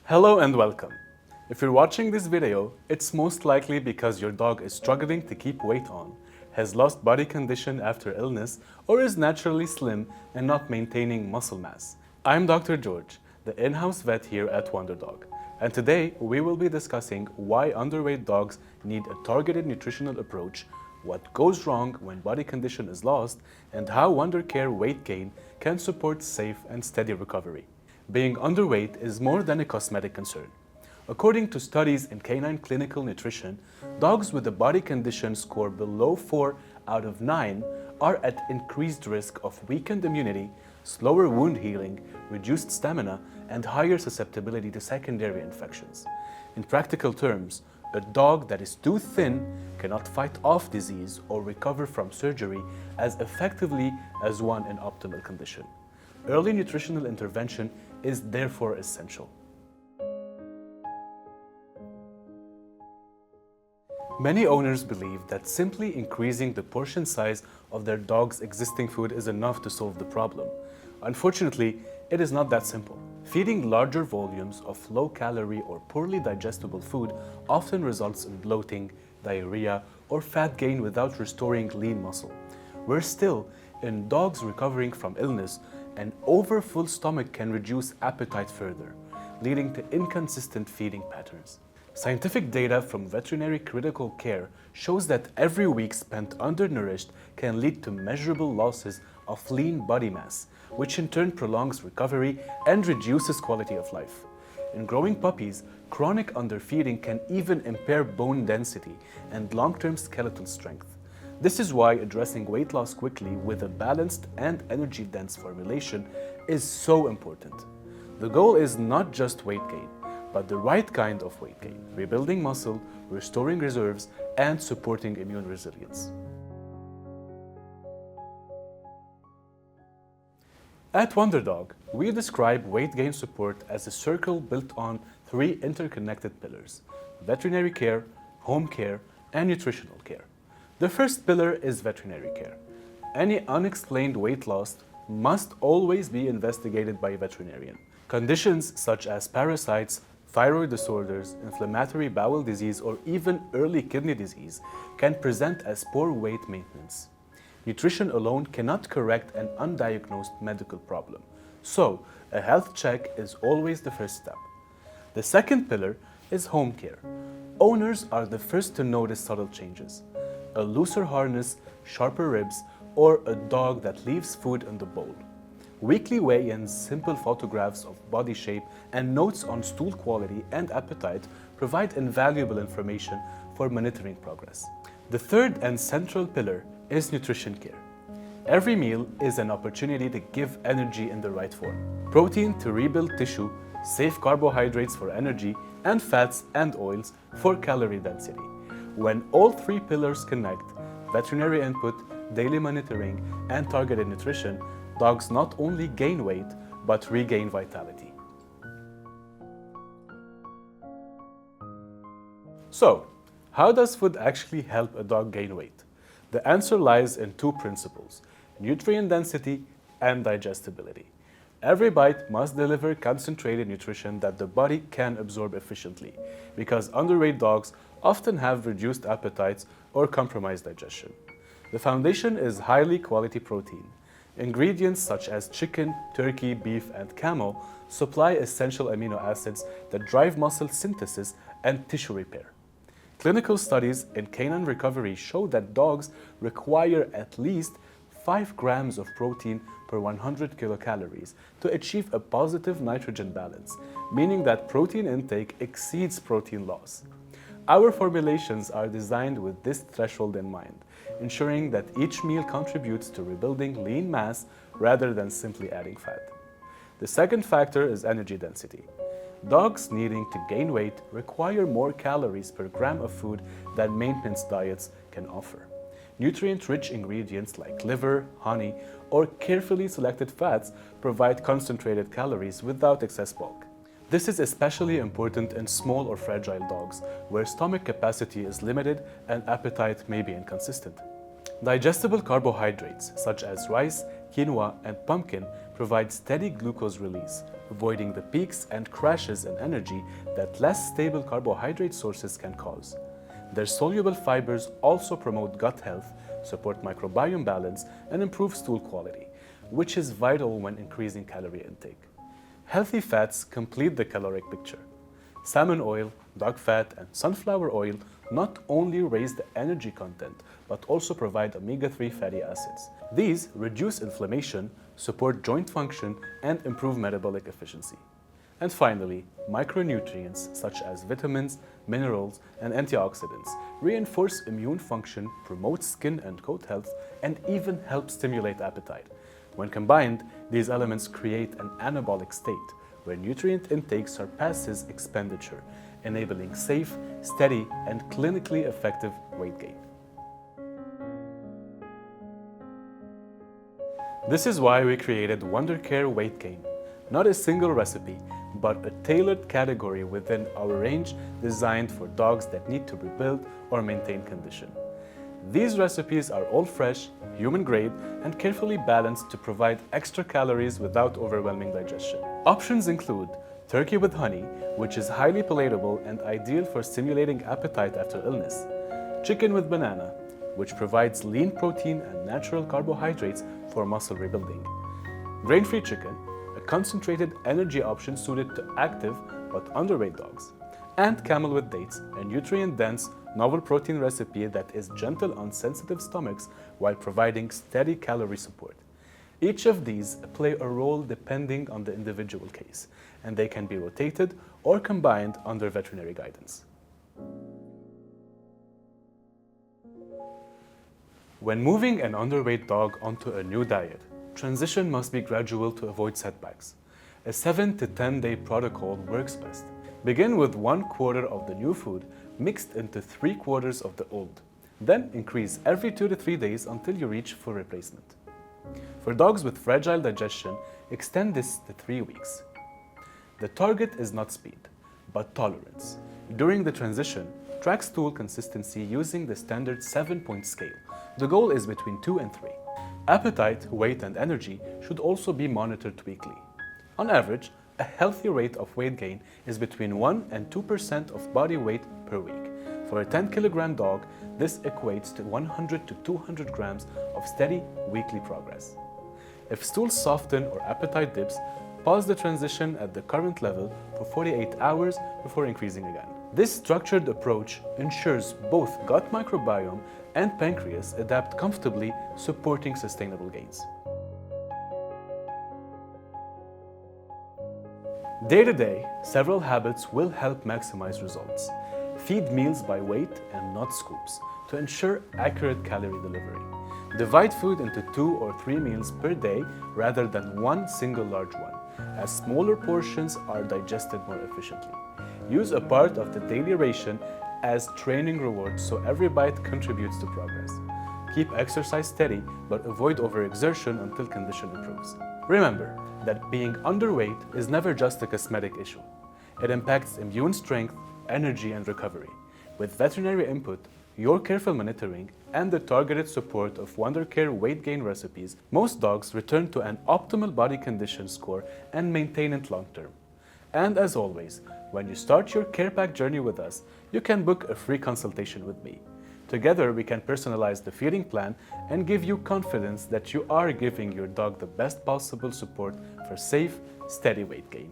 Hello and welcome. If you're watching this video, it's most likely because your dog is struggling to keep weight on, has lost body condition after illness, or is naturally slim and not maintaining muscle mass. I'm Dr. George, the in-house vet here at Wunderdog, and today we will be discussing why underweight dogs need a targeted nutritional approach, what goes wrong when body condition is lost, and how Wundercare+Weight Gain can support safe and steady recovery. Being underweight is more than a cosmetic concern. According to studies in canine clinical nutrition, dogs with a body condition score below 4 out of 9 are at increased risk of weakened immunity, slower wound healing, reduced stamina, and higher susceptibility to secondary infections. In practical terms, a dog that is too thin cannot fight off disease or recover from surgery as effectively as one in optimal condition. Early nutritional intervention is therefore essential. Many owners believe that simply increasing the portion size of their dog's existing food is enough to solve the problem. Unfortunately, it is not that simple. Feeding larger volumes of low-calorie or poorly digestible food often results in bloating, diarrhea, or fat gain without restoring lean muscle. Worse still, in dogs recovering from illness, an overfull stomach can reduce appetite further, leading to inconsistent feeding patterns. Scientific data from veterinary critical care shows that every week spent undernourished can lead to measurable losses of lean body mass, which in turn prolongs recovery and reduces quality of life. In growing puppies, chronic underfeeding can even impair bone density and long-term skeletal strength. This is why addressing weight loss quickly with a balanced and energy-dense formulation is so important. The goal is not just weight gain, but the right kind of weight gain, rebuilding muscle, restoring reserves, and supporting immune resilience. At Wunderdog, we describe weight gain support as a circle built on 3 interconnected pillars: veterinary care, home care, and nutritional care. The first pillar is veterinary care. Any unexplained weight loss must always be investigated by a veterinarian. Conditions such as parasites, thyroid disorders, inflammatory bowel disease, or even early kidney disease can present as poor weight maintenance. Nutrition alone cannot correct an undiagnosed medical problem, so a health check is always the first step. The second pillar is home care. Owners are the first to notice subtle changes: a looser harness, sharper ribs, or a dog that leaves food in the bowl. Weekly weigh-ins, simple photographs of body shape, and notes on stool quality and appetite provide invaluable information for monitoring progress. The third and central pillar is nutrition care. Every meal is an opportunity to give energy in the right form. Protein to rebuild tissue, safe carbohydrates for energy, and fats and oils for calorie density. When all 3 pillars connect, veterinary input, daily monitoring, and targeted nutrition, dogs not only gain weight, but regain vitality. So, how does food actually help a dog gain weight? The answer lies in 2 principles: nutrient density and digestibility. Every bite must deliver concentrated nutrition that the body can absorb efficiently, because underweight dogs often have reduced appetites or compromised digestion. The foundation is highly quality protein. Ingredients such as chicken, turkey, beef, and camel supply essential amino acids that drive muscle synthesis and tissue repair. Clinical studies in canine recovery show that dogs require at least 5 grams of protein per 100 kilocalories to achieve a positive nitrogen balance, meaning that protein intake exceeds protein loss. Our formulations are designed with this threshold in mind, ensuring that each meal contributes to rebuilding lean mass rather than simply adding fat. The second factor is energy density. Dogs needing to gain weight require more calories per gram of food than maintenance diets can offer. Nutrient-rich ingredients like liver, honey, or carefully selected fats provide concentrated calories without excess bulk. This is especially important in small or fragile dogs, where stomach capacity is limited and appetite may be inconsistent. Digestible carbohydrates, such as rice, quinoa, and pumpkin, provide steady glucose release, avoiding the peaks and crashes in energy that less stable carbohydrate sources can cause. Their soluble fibers also promote gut health, support microbiome balance, and improve stool quality, which is vital when increasing calorie intake. Healthy fats complete the caloric picture. Salmon oil, dog fat, and sunflower oil not only raise the energy content, but also provide omega-3 fatty acids. These reduce inflammation, support joint function, and improve metabolic efficiency. And finally, micronutrients such as vitamins, minerals, and antioxidants reinforce immune function, promote skin and coat health, and even help stimulate appetite. When combined, these elements create an anabolic state where nutrient intake surpasses expenditure, enabling safe, steady, and clinically effective weight gain. This is why we created Wundercare+Weight Gain, not a single recipe, but a tailored category within our range designed for dogs that need to rebuild or maintain condition. These recipes are all fresh, human-grade, and carefully balanced to provide extra calories without overwhelming digestion. Options include turkey with honey, which is highly palatable and ideal for stimulating appetite after illness, chicken with banana, which provides lean protein and natural carbohydrates for muscle rebuilding, grain-free chicken, a concentrated energy option suited to active but underweight dogs, and camel with dates, a nutrient-dense, novel protein recipe that is gentle on sensitive stomachs while providing steady calorie support. Each of these play a role depending on the individual case, and they can be rotated or combined under veterinary guidance. When moving an underweight dog onto a new diet, transition must be gradual to avoid setbacks. A 7 to 10 day protocol works best. Begin with 1/4 of the new food mixed into 3/4 of the old. Then increase every 2 to 3 days until you reach full replacement. For dogs with fragile digestion, extend this to 3 weeks. The target is not speed, but tolerance. During the transition, track stool consistency using the standard 7-point scale. The goal is between 2 and 3. Appetite, weight, and energy should also be monitored weekly. On average, a healthy rate of weight gain is between 1 and 2% of body weight per week. For a 10-kilogram dog, this equates to 100 to 200 grams of steady weekly progress. If stools soften or appetite dips, pause the transition at the current level for 48 hours before increasing again. This structured approach ensures both gut microbiome and pancreas adapt comfortably, supporting sustainable gains. Day to day, several habits will help maximize results. Feed meals by weight and not scoops to ensure accurate calorie delivery. Divide food into 2 or 3 meals per day rather than one single large one, as smaller portions are digested more efficiently. Use a part of the daily ration as training rewards so every bite contributes to progress. Keep exercise steady, but avoid overexertion until condition improves. Remember that being underweight is never just a cosmetic issue. It impacts immune strength, energy, and recovery. With veterinary input, your careful monitoring, and the targeted support of Wundercare+Weight Gain recipes, most dogs return to an optimal body condition score and maintain it long term. And as always, when you start your care pack journey with us, you can book a free consultation with me. Together, we can personalize the feeding plan and give you confidence that you are giving your dog the best possible support for safe, steady weight gain.